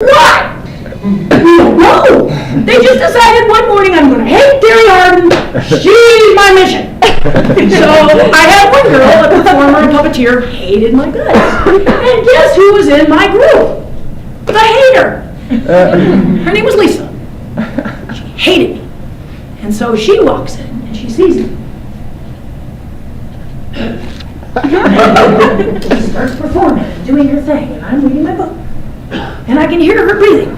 Why? No! They just decided one morning I'm going to hate Terri Hardin. She's my mission. So I had one girl, a performer and puppeteer, hated my guts. And guess who was in my group? The hater. Her name was Lisa. She hated me. And so she walks in and she sees me. She starts performing and doing her thing, and I'm reading my book. And I can hear her breathing.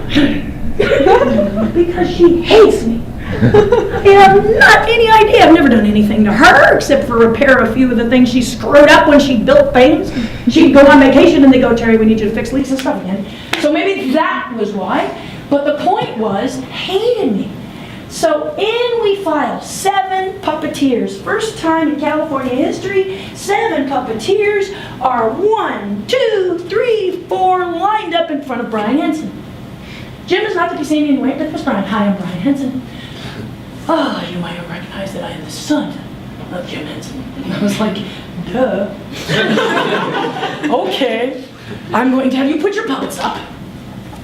Because she hates me. I have not any idea. I've never done anything to her except for repair a few of the things she screwed up when she built things. She'd go on vacation and they go, Terri, we need you to fix Lisa's stuff again. So maybe that was why. But the point was, hated me. So in we file 7 puppeteers. First time in California history, 7 puppeteers are 1, 2, 3, 4 lined up in front of Brian Henson. Jim is not to be seen anyway, but it was Brian. Hi, I'm Brian Henson. Oh, you might have recognized that I am the son of Jim Henson. And I was like, duh. Okay. I'm going to have you put your puppets up,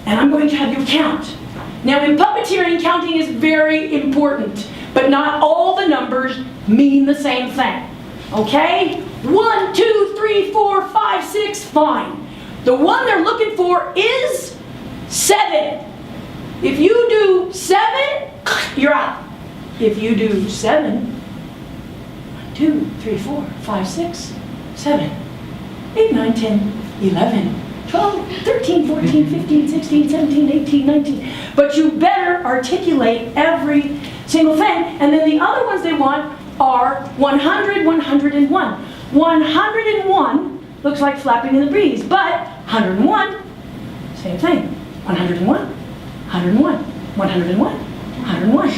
and I'm going to have you count. Now, in puppeteering, counting is very important, but not all the numbers mean the same thing. Okay? 1, 2, 3, 4, 5, 6, fine. The one they're looking for is 7. If you do 7, you're out. If you do 7, 1, 2, 3, 4, 5, 6, 7, 8, 9, 10, 11, 12, 13, 14, 15, 16, 17, 18, 19. But you better articulate every single thing. And then the other ones they want are 100, 101. 101 looks like flapping in the breeze, but 101, same thing. 101, 101, 101, 101.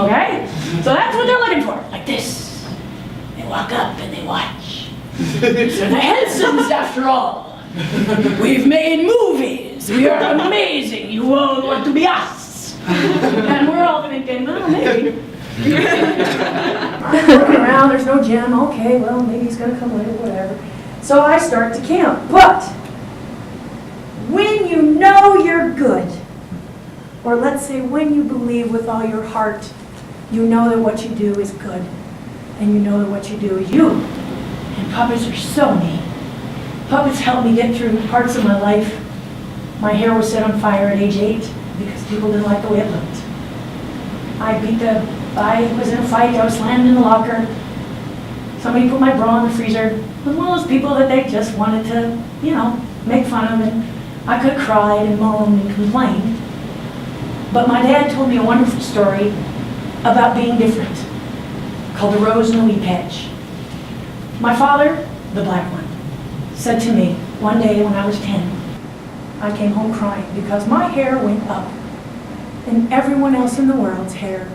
Okay? So that's what they're looking for. Like this. They walk up and they watch. They're the Hensons after all. We've made movies. We are amazing. You won't want to be us. And we're all thinking, well, maybe. I'm looking around, there's no Jim. Okay, well, maybe he's going to come later, whatever. So I start to count. But when you know you're good, or let's say when you believe with all your heart, you know that what you do is good, and you know that what you do is you. And puppets are so neat. Puppets helped me get through parts of my life. My hair was set on fire at age 8 because people didn't like the way it looked. I was in a fight, I was slammed in the locker. Somebody put my bra in the freezer. I was one of those people that they just wanted to, make fun of, and I could have cried and moaned and complained. But my dad told me a wonderful story about being different, called The Rose and the Wheat Patch. My father, the black one, said to me one day when I was 10, I came home crying because my hair went up and everyone else in the world's hair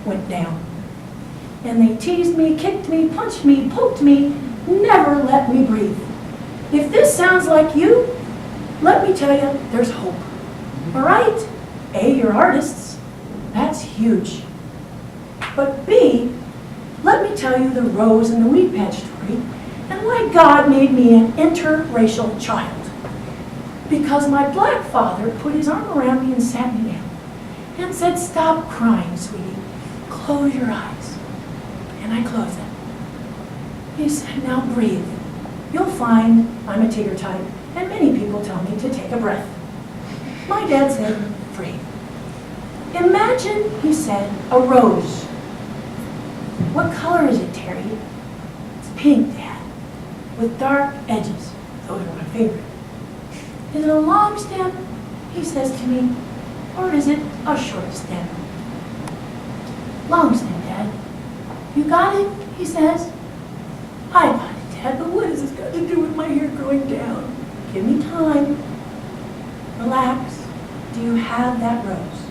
went down. And they teased me, kicked me, punched me, poked me, never let me breathe. If this sounds like you, let me tell you, there's hope. All right? A, you're artists. That's huge. But B, let me tell you the Rose and the Wheat Patch story and why God made me an interracial child. Because my black father put his arm around me and sat me down and said, stop crying, sweetie. Close your eyes. And I closed them. He said, now breathe. You'll find I'm a Tigger type, and many people tell me to take a breath. My dad said, breathe. Imagine, he said, a rose. What color is it, Terri? It's pink, Dad, with dark edges. Those are my favorite. Is it a long stem? He says to me, or is it a short stem? Long stem, Dad. You got it? He says. I got it, Dad, but what has this got to do with my hair growing down? Give me time. Relax. Do you have that rose?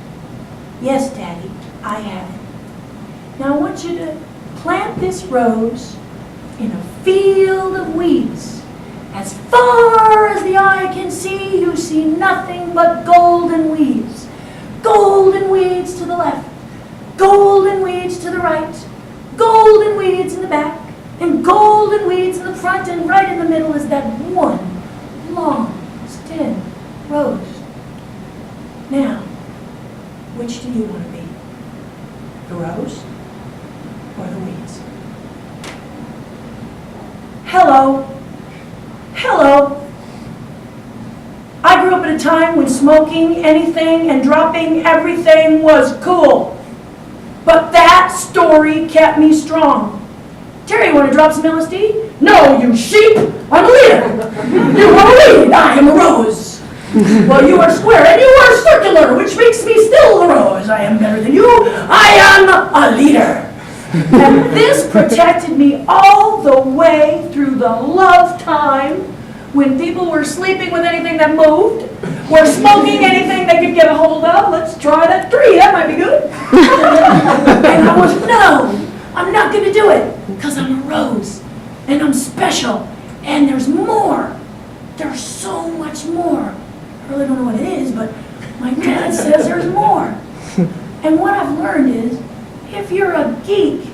Yes, Daddy, I have it. Now I want you to plant this rose in a field of weeds. As far as the eye can see, you see nothing but golden weeds. Golden weeds to the left, golden weeds to the right, golden weeds in the back, and golden weeds in the front, and right in the middle is that one long stem rose. Now, which do you want to be? The rose or the weeds? Hello. Hello. I grew up at a time when smoking anything and dropping everything was cool. But that story kept me strong. Terry, you want to drop some LSD? No, you sheep! I'm a leader! You want to lead? I am a rose! Well, you are square and you are circular, which makes me still a rose. I am better than you. I am a leader! And this protected me all the way through the love time when people were sleeping with anything that moved, were smoking anything they could get a hold of. Let's try that 3, that might be good. And I was, no, I'm not going to do it, because I'm a rose, and I'm special, and there's more. There's so much more. I really don't know what it is, but my dad says there's more. And what I've learned is, if you're a geek,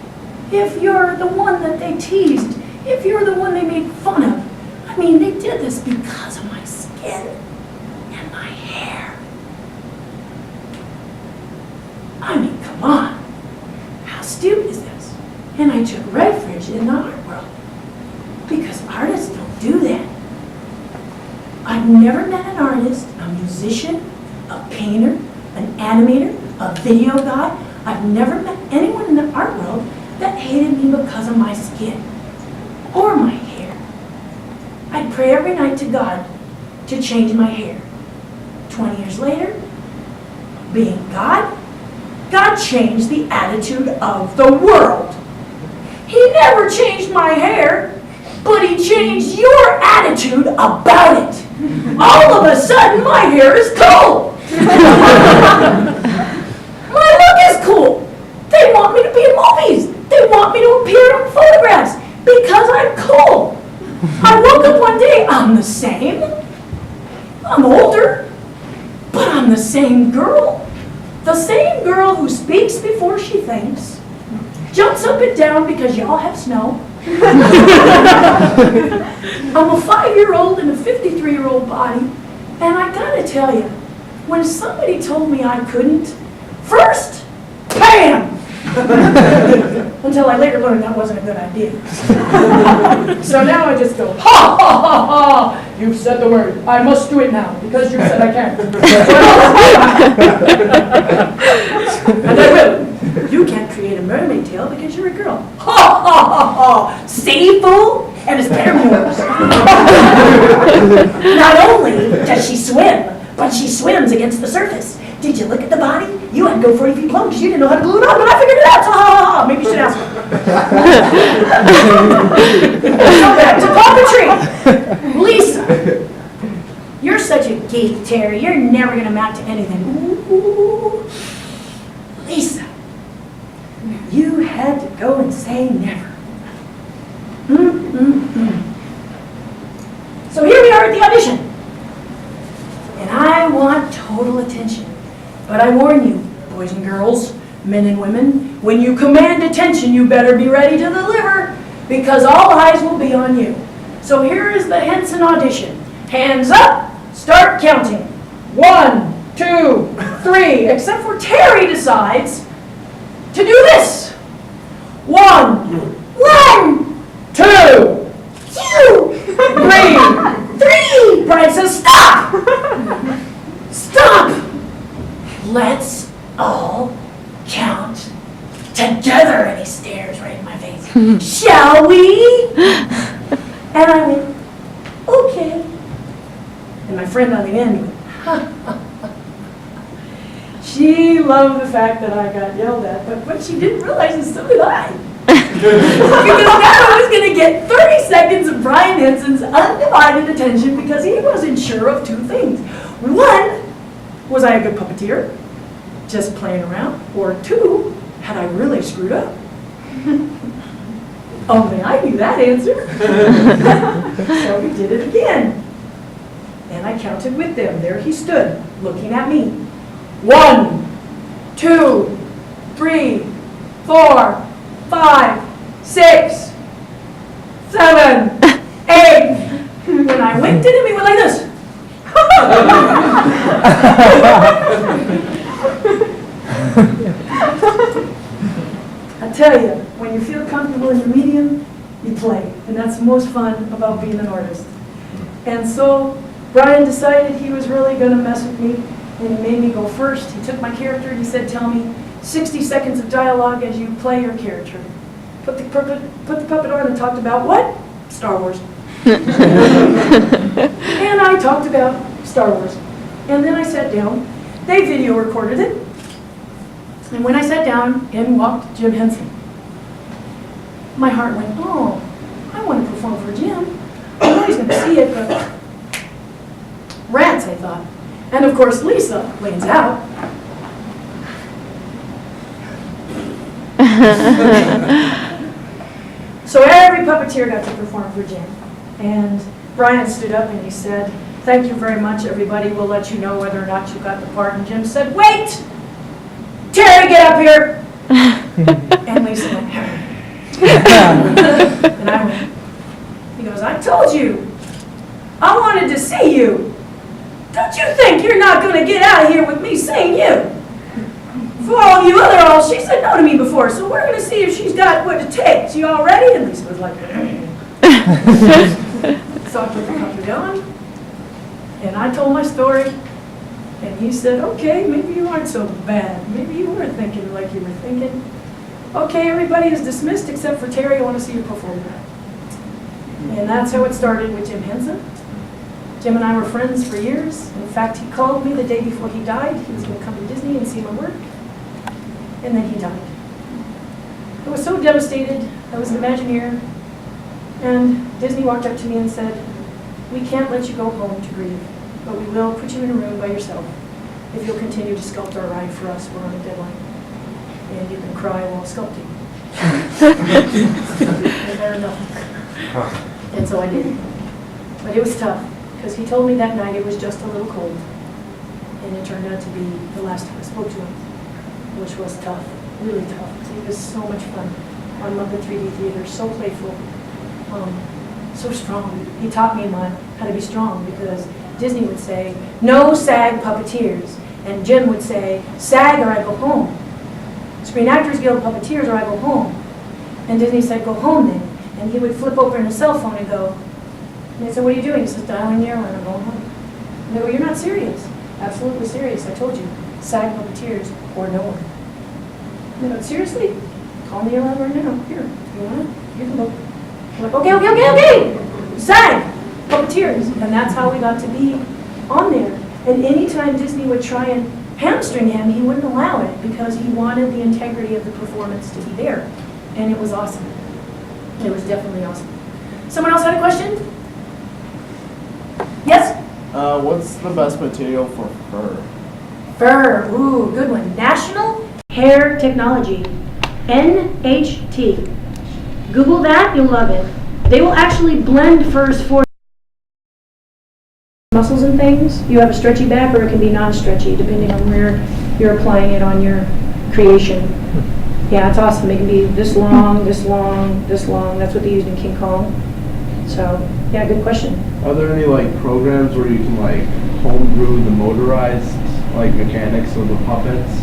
if you're the one that they teased, if you're the one they made fun of, I mean, they did this because of my skin and my hair. I mean, come on. How stupid is this? And I took refuge in the art world because artists don't do that. I've never met an artist, a musician, a painter, an animator, a video guy. I've never met anyone in the art world that hated me because of my skin or my hair. I'd pray every night to God to change my hair. 20 years later, being God, God changed the attitude of the world. He never changed my hair, but He changed your attitude about it. All of a sudden, my hair is cool. My look is cool. They want me to be in movies. They want me to appear in photographs because I'm cool. I woke up one day, I'm the same. I'm older, but I'm the same girl. The same girl who speaks before she thinks, jumps up and down because y'all have snow. I'm a 5-year-old in a 53-year-old body, and I gotta tell you, when somebody told me I couldn't, first, bam! Until I later learned that wasn't a good idea. So now I just go, ha, ha, ha, ha! You've said the word. I must do it now because you said I can. And I will. You can't create a mermaid tail because you're a girl. Ha, ha, ha, ha! See, fool? And it's better moves. Not only does she swim, but she swims against the surface. Did you look at the body? You had to go 40 feet below because you didn't know how to glue it on, but I figured it out. So, maybe you should ask her. So back to puppetry. Lisa, you're such a geek, Terry. You're never going to amount to anything. Ooh. Lisa, you had to go and say never. So here we are at the audition. And I want total attention. But I warn you, boys and girls, men and women, when you command attention, you better be ready to deliver, because all eyes will be on you. So here is the Henson audition. Hands up, start counting. 1, 2, 3, except for Terry decides to do this. 1, 2, 3. Brian says stop. Stop. Let's all count together. And he stares right in my face. Shall we? And I went, okay. And my friend on the end went, ha, ha, ha. She loved the fact that I got yelled at, but what she didn't realize is so did I. Because now I was going to get 30 seconds of Brian Henson's undivided attention because he wasn't sure of 2 things. 1, was I a good puppeteer, just playing around? Or 2, had I really screwed up? Only I knew that answer. So we did it again. And I counted with them. There he stood, looking at me. 1, 2, 3, 4, 5, 6, 7, 8. When I winked at him, he went like this. I tell you, when you feel comfortable in your medium, you play. And that's the most fun about being an artist. And so Brian decided he was really going to mess with me, and he made me go first. He took my character and he said, tell me 60 seconds of dialogue as you play your character. Put the puppet on and talked about what? Star Wars. And I talked about Star Wars. And then I sat down. They video recorded it. And when I sat down, in walked Jim Henson. My heart went, oh, I want to perform for Jim. I know he's going to see it, but rats, I thought. And of course, Lisa lanes out. So every puppeteer got to perform for Jim. And Brian stood up and he said, thank you very much, everybody. We'll let you know whether or not you got the part. And Jim said, wait! Terri, get up here! And Lisa went, and I went, he goes, I told you. I wanted to see you. Don't you think you're not going to get out of here with me seeing you? For all of you other all, she said no to me before, so we're going to see if she's got what it takes. You all ready? And Lisa was like, so I put the puppet on, and I told my story, and he said, okay, maybe you aren't so bad. Maybe you were thinking like you were thinking. Okay, everybody is dismissed except for Terri. I want to see you perform. And that's how it started with Jim Henson. Jim and I were friends for years. In fact, he called me the day before he died. He was going to come to Disney and see my work. And then he died. I was so devastated. I was an Imagineer. And Disney walked up to me and said, we can't let you go home to grieve, but we will put you in a room by yourself if you'll continue to sculpt our ride for us. We're on a deadline. And you can cry while sculpting. And fair enough. And so I did. But it was tough, because he told me that night it was just a little cold. And it turned out to be the last time I spoke to him, which was tough, really tough. It was so much fun on Muppet 3D Theater, so playful, so strong. He taught me how to be strong, because Disney would say, no SAG puppeteers. And Jim would say, SAG or I go home. Screen Actors Guild puppeteers or I go home. And Disney said, go home then. And he would flip open his cell phone and go, and they said, what are you doing? He says, dialing the airline, I'm going home. And they go, you're not serious. Absolutely serious, I told you. SAG puppeteers or no one. And they go, seriously? Call the airline right now. Here, you want it? You can go. I'm like, okay. SAG puppeteers. And that's how we got to be on there. And anytime Disney would try and hamstring him, he wouldn't allow it, because he wanted the integrity of the performance to be there. And it was awesome. It was definitely awesome. Someone else had a question? Yes? What's the best material for fur? Fur, ooh, good one. National Hair Technology, NHT. Google that, you'll love it. They will actually blend furs for muscles and things. You have a stretchy back, or it can be non-stretchy, depending on where you're applying it on your creation. Yeah, it's awesome. It can be this long, this long, this long. That's what they used in King Kong. So, yeah, good question. Are there any programs where you can homebrew the motorized mechanics of the puppets?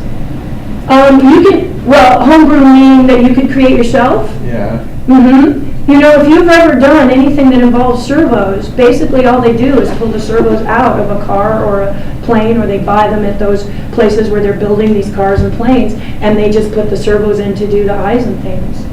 You can, well, homebrew meaning that you could create yourself? Yeah. Mm-hmm. You know, if you've ever done anything that involves servos, basically all they do is pull the servos out of a car or a plane, or they buy them at those places where they're building these cars and planes, and they just put the servos in to do the eyes and things.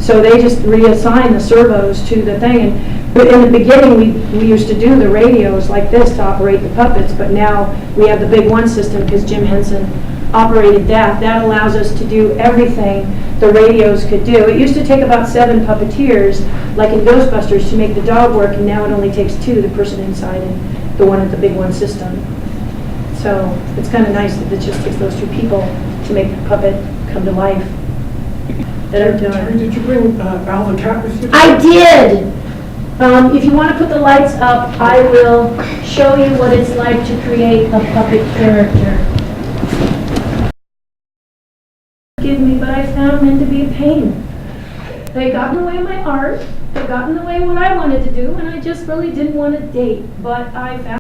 So they just reassign the servos to the thing. But in the beginning, we used to do the radios like this to operate the puppets, but now we have the Big One system, because Jim Henson operated that. That allows us to do everything the radios could do. It used to take about 7 puppeteers, like in Ghostbusters, to make the dog work, and now it only takes 2, the person inside and the one at the Big One system. So it's kind of nice that it just takes those 2 people to make the puppet come to life. Terri, did you bring Val the cat with you? I did! If you want to put the lights up, I will show you what it's like to create a puppet character. Forgive me, but I found men to be a pain. They got in the way of my art, they got in the way of what I wanted to do, and I just really didn't want to date. But I found